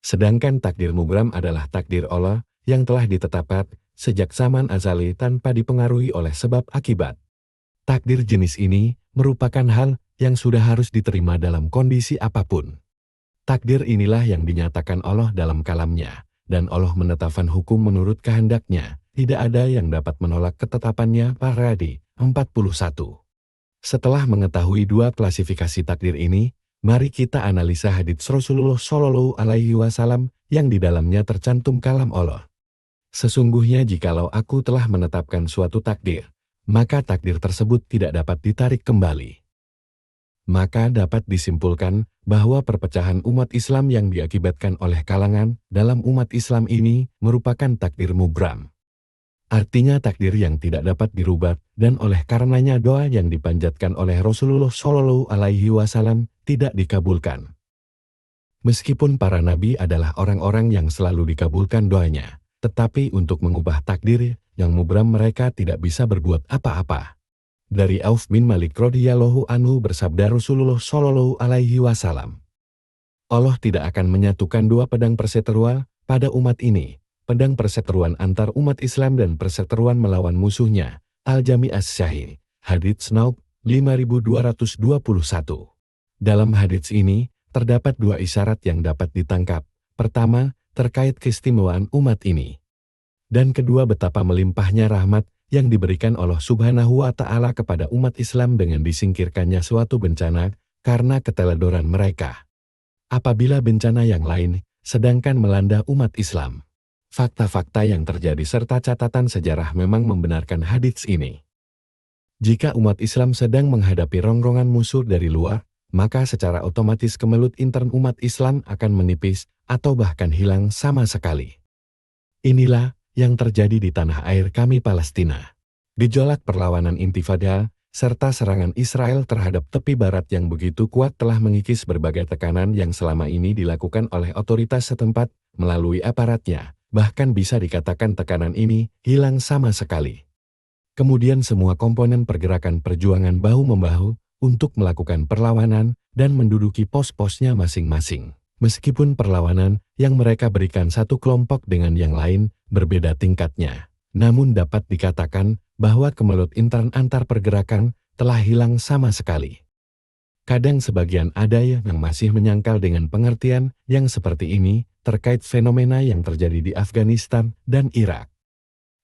Sedangkan takdir mubram adalah takdir Allah yang telah ditetapkan sejak zaman azali tanpa dipengaruhi oleh sebab akibat. Takdir jenis ini merupakan hal yang sudah harus diterima dalam kondisi apapun. Takdir inilah yang dinyatakan Allah dalam kalamnya, dan Allah menetapkan hukum menurut kehendaknya. Tidak ada yang dapat menolak ketetapannya. Paradi 41. Setelah mengetahui dua klasifikasi takdir ini, mari kita analisa hadits Rasulullah Shallallahu Alaihi Wasallam yang di dalamnya tercantum kalam Allah. Sesungguhnya jikalau aku telah menetapkan suatu takdir, maka takdir tersebut tidak dapat ditarik kembali. Maka dapat disimpulkan bahwa perpecahan umat Islam yang diakibatkan oleh kalangan dalam umat Islam ini merupakan takdir mubram. Artinya takdir yang tidak dapat dirubah, dan oleh karenanya doa yang dipanjatkan oleh Rasulullah Shallallahu Alaihi Wasallam tidak dikabulkan. Meskipun para nabi adalah orang-orang yang selalu dikabulkan doanya, tetapi untuk mengubah takdir yang mubram mereka tidak bisa berbuat apa-apa. Dari Auf bin Malik radhiyallahu anhu bersabda Rasulullah Shallallahu Alaihi Wasallam, Allah tidak akan menyatukan dua pedang perseteruan pada umat ini. Pedang perseteruan antar umat Islam dan perseteruan melawan musuhnya. Al-Jami' As-Sahih, hadits Naub 5221. Dalam hadits ini, terdapat dua isyarat yang dapat ditangkap. Pertama, terkait keistimewaan umat ini. Dan kedua, betapa melimpahnya rahmat yang diberikan Allah Subhanahu wa Ta'ala kepada umat Islam dengan disingkirkannya suatu bencana karena keteledoran mereka. Apabila bencana yang lain sedangkan melanda umat Islam. Fakta-fakta yang terjadi serta catatan sejarah memang membenarkan hadits ini. Jika umat Islam sedang menghadapi rongrongan musuh dari luar, maka secara otomatis kemelut intern umat Islam akan menipis atau bahkan hilang sama sekali. Inilah yang terjadi di tanah air kami Palestina. Gejolak perlawanan intifada serta serangan Israel terhadap tepi barat yang begitu kuat telah mengikis berbagai tekanan yang selama ini dilakukan oleh otoritas setempat melalui aparatnya. Bahkan bisa dikatakan tekanan ini hilang sama sekali. Kemudian semua komponen pergerakan perjuangan bahu-membahu untuk melakukan perlawanan dan menduduki pos-posnya masing-masing. Meskipun perlawanan yang mereka berikan satu kelompok dengan yang lain berbeda tingkatnya, namun dapat dikatakan bahwa kemelut intern antar pergerakan telah hilang sama sekali. Kadang sebagian ada yang masih menyangkal dengan pengertian yang seperti ini terkait fenomena yang terjadi di Afghanistan dan Irak.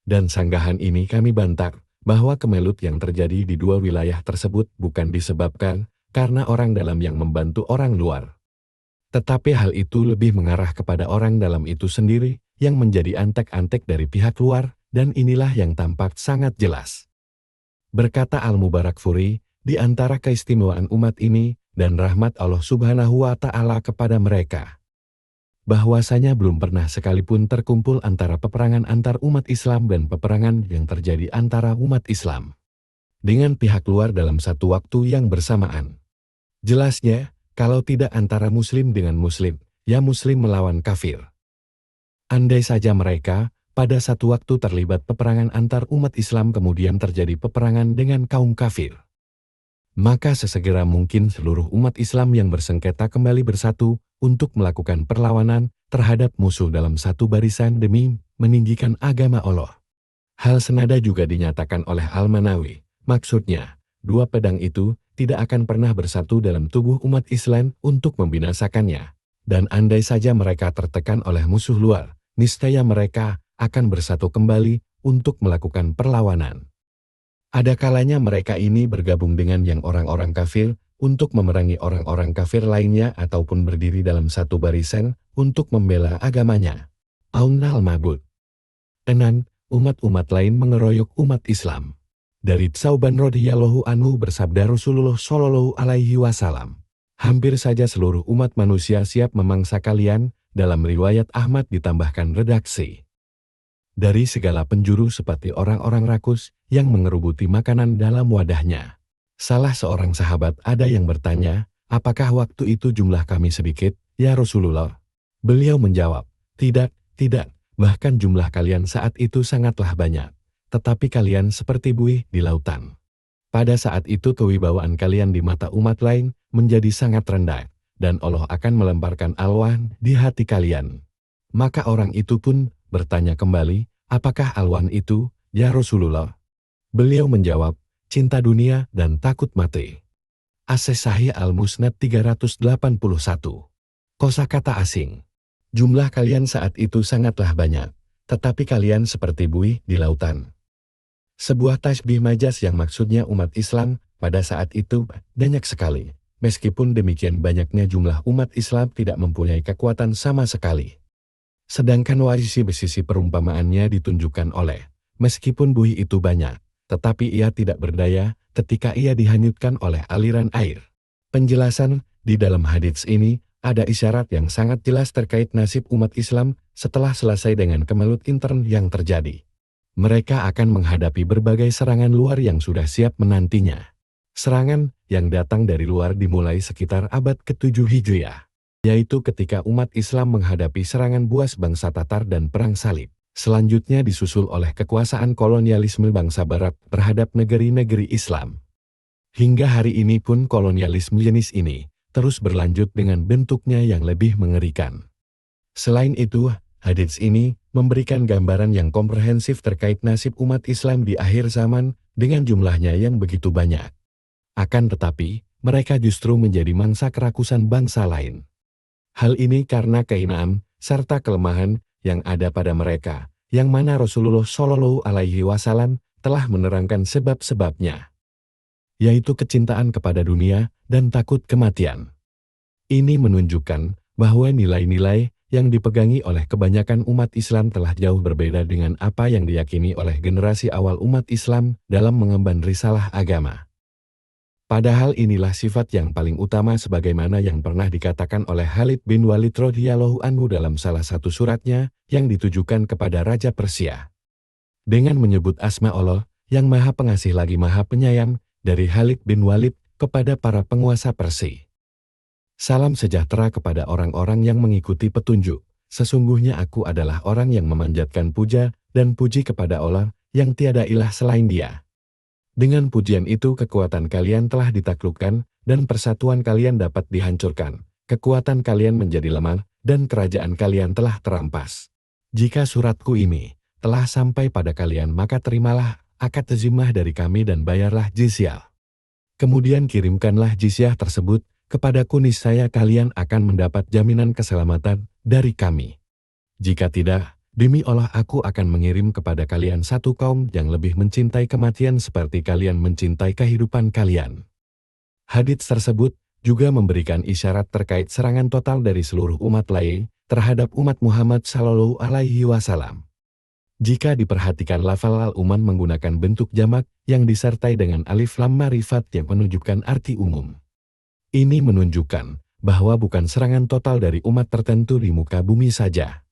Dan sanggahan ini kami bantah bahwa kemelut yang terjadi di dua wilayah tersebut bukan disebabkan karena orang dalam yang membantu orang luar. Tetapi hal itu lebih mengarah kepada orang dalam itu sendiri yang menjadi antek-antek dari pihak luar, dan inilah yang tampak sangat jelas. Berkata Al-Mubarakfuri, di antara keistimewaan umat ini dan rahmat Allah Subhanahu wa Ta'ala kepada mereka, bahwasanya belum pernah sekalipun terkumpul antara peperangan antar umat Islam dan peperangan yang terjadi antara umat Islam dengan pihak luar dalam satu waktu yang bersamaan. Jelasnya, kalau tidak antara muslim dengan muslim, ya muslim melawan kafir. Andai saja mereka pada satu waktu terlibat peperangan antar umat Islam kemudian terjadi peperangan dengan kaum kafir, maka sesegera mungkin seluruh umat Islam yang bersengketa kembali bersatu untuk melakukan perlawanan terhadap musuh dalam satu barisan demi meninggikan agama Allah. Hal senada juga dinyatakan oleh Al-Manawi. Maksudnya, dua pedang itu tidak akan pernah bersatu dalam tubuh umat Islam untuk membinasakannya. Dan andai saja mereka tertekan oleh musuh luar, niscaya mereka akan bersatu kembali untuk melakukan perlawanan. Ada kalanya mereka ini bergabung dengan yang orang-orang kafir untuk memerangi orang-orang kafir lainnya ataupun berdiri dalam satu barisan untuk membela agamanya. Aun al-Mabud. Enan, umat-umat lain mengeroyok umat Islam. Dari Tsauban radhiyallahu anhu bersabda Rasulullah Shallallahu Alaihi Wasallam, hampir saja seluruh umat manusia siap memangsa kalian. Dalam riwayat Ahmad ditambahkan redaksi, dari segala penjuru seperti orang-orang rakus yang mengerubuti makanan dalam wadahnya. Salah seorang sahabat ada yang bertanya, apakah waktu itu jumlah kami sedikit, ya Rasulullah? Beliau menjawab, tidak, bahkan jumlah kalian saat itu sangatlah banyak, tetapi kalian seperti buih di lautan. Pada saat itu kewibawaan kalian di mata umat lain menjadi sangat rendah, dan Allah akan melemparkan alwan di hati kalian. Maka orang itu pun bertanya kembali, apakah alwan itu, ya Rasulullah? Beliau menjawab, cinta dunia dan takut mati. As-Sahih Al-Musnad 381. Kosakata asing. Jumlah kalian saat itu sangatlah banyak, tetapi kalian seperti buih di lautan. Sebuah tasbih majas yang maksudnya umat Islam pada saat itu banyak sekali. Meskipun demikian banyaknya jumlah umat Islam tidak mempunyai kekuatan sama sekali. Sedangkan sisi perumpamaannya ditunjukkan oleh, meskipun buih itu banyak, tetapi ia tidak berdaya ketika ia dihanyutkan oleh aliran air. Penjelasan di dalam hadits ini ada isyarat yang sangat jelas terkait nasib umat Islam setelah selesai dengan kemelut intern yang terjadi. Mereka akan menghadapi berbagai serangan luar yang sudah siap menantinya. Serangan yang datang dari luar dimulai sekitar abad ke-7 Hijriah, yaitu ketika umat Islam menghadapi serangan buas bangsa Tatar dan Perang Salib. Selanjutnya disusul oleh kekuasaan kolonialisme bangsa Barat terhadap negeri-negeri Islam. Hingga hari ini pun kolonialisme jenis ini terus berlanjut dengan bentuknya yang lebih mengerikan. Selain itu, hadits ini memberikan gambaran yang komprehensif terkait nasib umat Islam di akhir zaman dengan jumlahnya yang begitu banyak. Akan tetapi, mereka justru menjadi mangsa kerakusan bangsa lain. Hal ini karena kehinaan serta kelemahan yang ada pada mereka, yang mana Rasulullah Shallallahu Alaihi Wasallam telah menerangkan sebab-sebabnya, yaitu kecintaan kepada dunia dan takut kematian. Ini menunjukkan bahwa nilai-nilai yang dipegangi oleh kebanyakan umat Islam telah jauh berbeda dengan apa yang diyakini oleh generasi awal umat Islam dalam mengemban risalah agama. Padahal inilah sifat yang paling utama sebagaimana yang pernah dikatakan oleh Khalid bin Walid radhiyallahu anhu dalam salah satu suratnya yang ditujukan kepada Raja Persia. Dengan menyebut asma Allah yang Maha Pengasih lagi Maha Penyayang dari Khalid bin Walid kepada para penguasa Persia. Salam sejahtera kepada orang-orang yang mengikuti petunjuk. Sesungguhnya aku adalah orang yang memanjatkan puja dan puji kepada Allah yang tiada ilah selain Dia. Dengan pujian itu kekuatan kalian telah ditaklukkan, dan persatuan kalian dapat dihancurkan. Kekuatan kalian menjadi lemah, dan kerajaan kalian telah terampas. Jika suratku ini telah sampai pada kalian maka terimalah akad zimah dari kami dan bayarlah jizyah. Kemudian kirimkanlah jizyah tersebut kepadaku, niscaya kalian akan mendapat jaminan keselamatan dari kami. Jika tidak, demi Allah aku akan mengirim kepada kalian satu kaum yang lebih mencintai kematian seperti kalian mencintai kehidupan kalian. Hadits tersebut juga memberikan isyarat terkait serangan total dari seluruh umat lain terhadap umat Muhammad Shallallahu Alaihi Wasallam. Jika diperhatikan lafal al-umman menggunakan bentuk jamak yang disertai dengan alif lam ma'rifat yang menunjukkan arti umum. Ini menunjukkan bahwa bukan serangan total dari umat tertentu di muka bumi saja,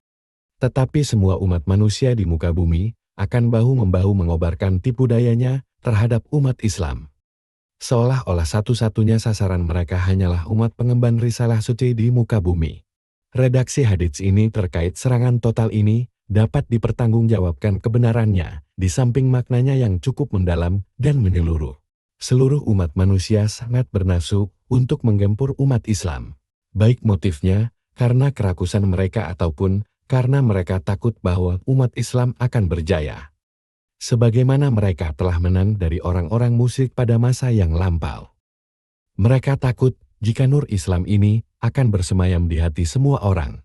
tetapi semua umat manusia di muka bumi akan bahu-membahu mengobarkan tipu dayanya terhadap umat Islam. Seolah-olah satu-satunya sasaran mereka hanyalah umat pengemban risalah suci di muka bumi. Redaksi hadits ini terkait serangan total ini dapat dipertanggungjawabkan kebenarannya, di samping maknanya yang cukup mendalam dan menyeluruh. Seluruh umat manusia sangat bernafsu untuk menggempur umat Islam. Baik motifnya karena kerakusan mereka ataupun karena mereka takut bahwa umat Islam akan berjaya. Sebagaimana mereka telah menang dari orang-orang musyrik pada masa yang lampau. Mereka takut jika nur Islam ini akan bersemayam di hati semua orang.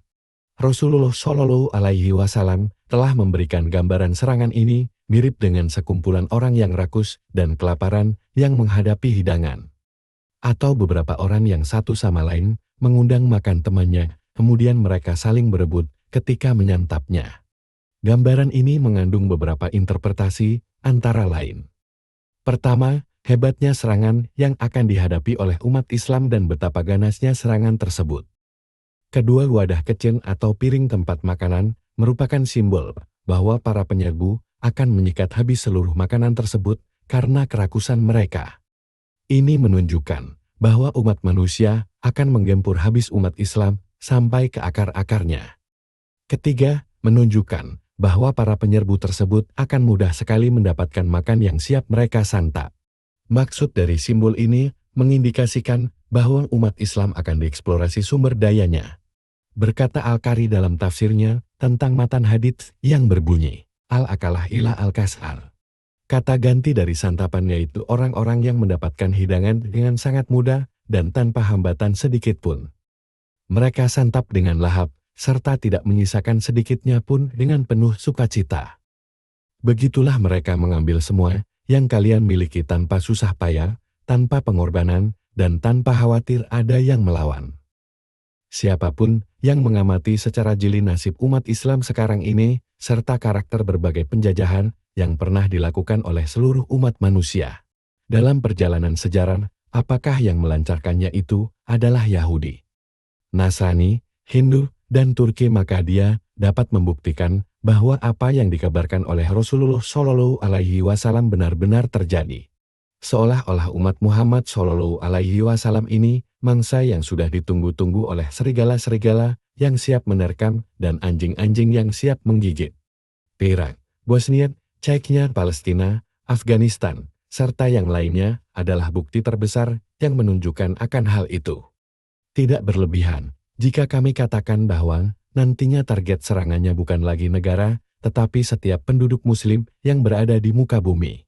Rasulullah Shallallahu Alaihi Wasallam telah memberikan gambaran serangan ini mirip dengan sekumpulan orang yang rakus dan kelaparan yang menghadapi hidangan. Atau beberapa orang yang satu sama lain mengundang makan temannya, kemudian mereka saling berebut ketika menyantapnya. Gambaran ini mengandung beberapa interpretasi, antara lain. Pertama, hebatnya serangan yang akan dihadapi oleh umat Islam dan betapa ganasnya serangan tersebut. Kedua, wadah kecil atau piring tempat makanan merupakan simbol bahwa para penyerbu akan menyikat habis seluruh makanan tersebut karena kerakusan mereka. Ini menunjukkan bahwa umat manusia akan menggempur habis umat Islam sampai ke akar-akarnya. Ketiga, menunjukkan bahwa para penyerbu tersebut akan mudah sekali mendapatkan makan yang siap mereka santap. Maksud dari simbol ini mengindikasikan bahwa umat Islam akan dieksplorasi sumber dayanya. Berkata Al-Qari dalam tafsirnya tentang matan hadits yang berbunyi, Al-akalah ila al-kasar. Kata ganti dari santapan yaitu orang-orang yang mendapatkan hidangan dengan sangat mudah dan tanpa hambatan sedikit pun. Mereka santap dengan lahap, serta tidak menyisakan sedikitnya pun dengan penuh sukacita. Begitulah mereka mengambil semua yang kalian miliki tanpa susah payah, tanpa pengorbanan, dan tanpa khawatir ada yang melawan. Siapapun yang mengamati secara jeli nasib umat Islam sekarang ini, serta karakter berbagai penjajahan yang pernah dilakukan oleh seluruh umat manusia dalam perjalanan sejarah, apakah yang melancarkannya itu adalah Yahudi, Nasrani, Hindu, dan Turki, maka dia dapat membuktikan bahwa apa yang dikabarkan oleh Rasulullah Shallallahu Alaihi Wasallam benar-benar terjadi. Seolah-olah umat Muhammad Shallallahu Alaihi Wasallam ini mangsa yang sudah ditunggu-tunggu oleh serigala-serigala yang siap menerkam dan anjing-anjing yang siap menggigit. Irak, Bosnia, Chechnya, Palestina, Afghanistan, serta yang lainnya adalah bukti terbesar yang menunjukkan akan hal itu. Tidak berlebihan jika kami katakan bahwa nantinya target serangannya bukan lagi negara, tetapi setiap penduduk muslim yang berada di muka bumi.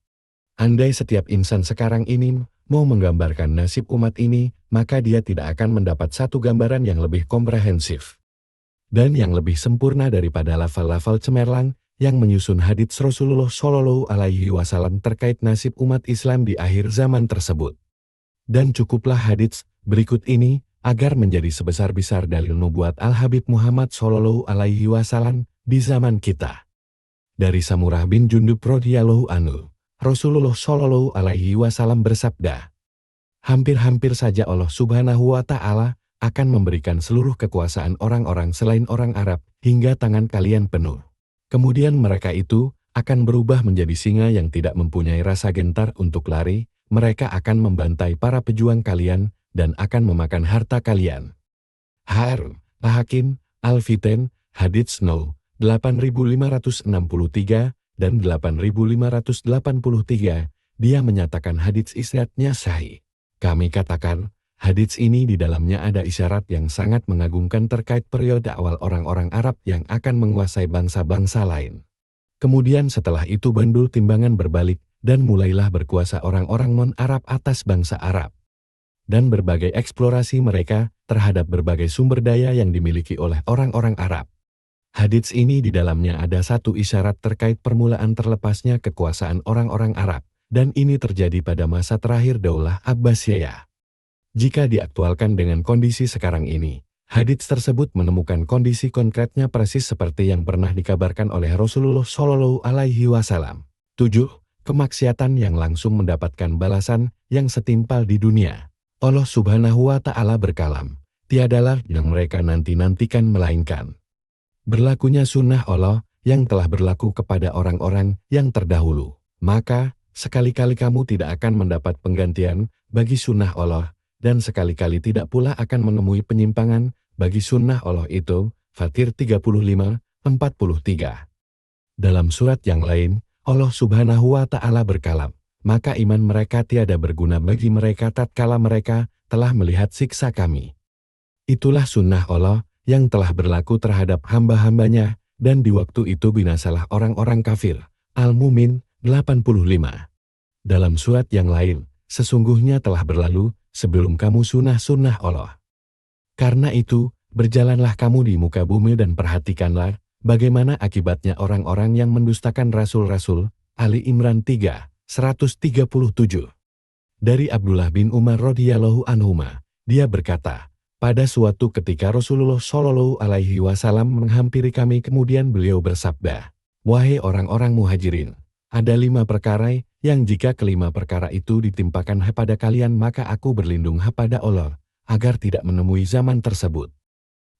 Andai setiap insan sekarang ini mau menggambarkan nasib umat ini, maka dia tidak akan mendapat satu gambaran yang lebih komprehensif dan yang lebih sempurna daripada lafal-lafal cemerlang yang menyusun hadits Rasulullah Shallallahu Alaihi Wasallam terkait nasib umat Islam di akhir zaman tersebut. Dan cukuplah hadits berikut ini agar menjadi sebesar-besar dalil nubuat Al-Habib Muhammad Shallallahu Alaihi Wasallam di zaman kita. Dari Samurah bin Jundub radhiyallahu anhu, Rasulullah Shallallahu Alaihi Wasallam bersabda, hampir-hampir saja Allah Subhanahu wa Ta'ala akan memberikan seluruh kekuasaan orang-orang selain orang Arab hingga tangan kalian penuh. Kemudian mereka itu akan berubah menjadi singa yang tidak mempunyai rasa gentar untuk lari, mereka akan membantai para pejuang kalian dan akan memakan harta kalian. Al-Hakim, Al-Fiten, Hadits No. 8563 dan 8583, dia menyatakan hadits isnadnya sahih. Kami katakan, hadits ini di dalamnya ada isyarat yang sangat mengagumkan terkait periode awal orang-orang Arab yang akan menguasai bangsa-bangsa lain. Kemudian setelah itu bandul timbangan berbalik dan mulailah berkuasa orang-orang non-Arab atas bangsa Arab. Dan berbagai eksplorasi mereka terhadap berbagai sumber daya yang dimiliki oleh orang-orang Arab. Hadits ini di dalamnya ada satu isyarat terkait permulaan terlepasnya kekuasaan orang-orang Arab, dan ini terjadi pada masa terakhir Daulah Abbasiyah. Jika diaktualkan dengan kondisi sekarang ini, hadits tersebut menemukan kondisi konkretnya persis seperti yang pernah dikabarkan oleh Rasulullah Shallallahu Alaihi Wasallam. 7. Kemaksiatan yang langsung mendapatkan balasan yang setimpal di dunia. Allah Subhanahu wa Ta'ala berkalam, tiadalah yang mereka nanti-nantikan melainkan berlakunya sunnah Allah yang telah berlaku kepada orang-orang yang terdahulu. Maka, sekali-kali kamu tidak akan mendapat penggantian bagi sunnah Allah, dan sekali-kali tidak pula akan menemui penyimpangan bagi sunnah Allah itu. Fatir 35:43. Dalam surat yang lain, Allah Subhanahu wa Ta'ala berkalam, maka iman mereka tiada berguna bagi mereka tatkala mereka telah melihat siksa kami. Itulah sunnah Allah yang telah berlaku terhadap hamba-hambanya, dan di waktu itu binasalah orang-orang kafir. Al-Mumin 85. Dalam surat yang lain, sesungguhnya telah berlalu sebelum kamu sunnah-sunnah Allah. Karena itu, berjalanlah kamu di muka bumi dan perhatikanlah bagaimana akibatnya orang-orang yang mendustakan rasul-rasul. Ali Imran 3:137. Dari Abdullah bin Umar radhiyallahu anhuma, dia berkata, pada suatu ketika Rasulullah Shallallahu Alaihi Wasallam menghampiri kami, kemudian beliau bersabda, wahai orang-orang muhajirin, ada 5 perkara yang jika kelima perkara itu ditimpakan kepada kalian maka aku berlindung kepada Allah agar tidak menemui zaman tersebut.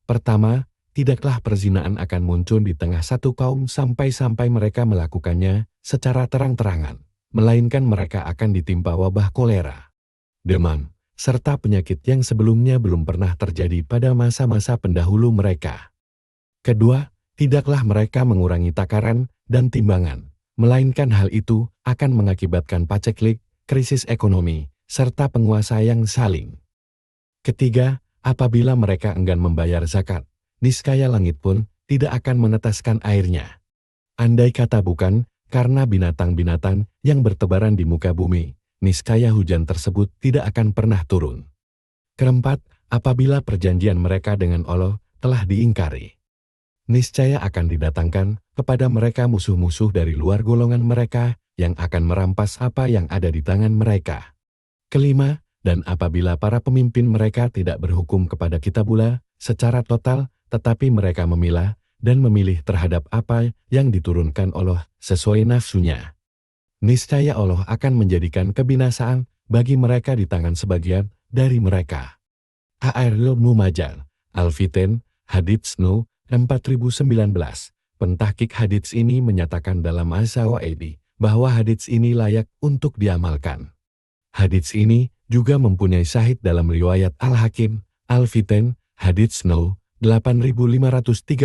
Pertama, tidaklah perzinaan akan muncul di tengah satu kaum sampai-sampai mereka melakukannya secara terang-terangan, melainkan mereka akan ditimpa wabah kolera, demam, serta penyakit yang sebelumnya belum pernah terjadi pada masa-masa pendahulu mereka. Kedua, tidaklah mereka mengurangi takaran dan timbangan, melainkan hal itu akan mengakibatkan paceklik, krisis ekonomi, serta penguasa yang saling Ketiga, apabila mereka enggan membayar zakat, niscaya langit pun tidak akan meneteskan airnya. Andai kata bukan karena binatang-binatang yang bertebaran di muka bumi, niscaya hujan tersebut tidak akan pernah turun. Keempat, apabila perjanjian mereka dengan Allah telah diingkari, niscaya akan didatangkan kepada mereka musuh-musuh dari luar golongan mereka yang akan merampas apa yang ada di tangan mereka. Kelima, dan apabila para pemimpin mereka tidak berhukum kepada kitabullah secara total, tetapi mereka memilah dan memilih terhadap apa yang diturunkan Allah sesuai nafsunya, niscaya Allah akan menjadikan kebinasaan bagi mereka di tangan sebagian dari mereka. A'aril Mumajal, Al-Fitan, Hadits No. 4019. Pentahkik hadits ini menyatakan dalam As-Sawaidi bahwa hadits ini layak untuk diamalkan. Hadits ini juga mempunyai syahid dalam riwayat Al-Hakim, Al-Fitan, Hadits No. 8536.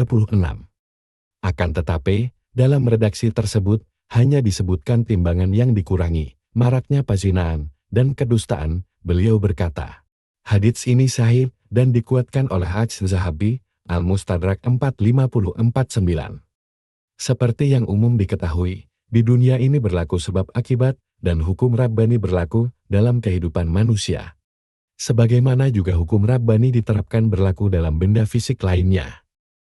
Akan tetapi, dalam redaksi tersebut hanya disebutkan timbangan yang dikurangi, maraknya pazinaan, dan kedustaan. Beliau berkata, hadits ini sahih dan dikuatkan oleh Az-Zahabi, Al-Mustadrak 4549. Seperti yang umum diketahui, di dunia ini berlaku sebab akibat dan hukum Rabbani berlaku dalam kehidupan manusia. Sebagaimana juga hukum Rabbani diterapkan berlaku dalam benda fisik lainnya.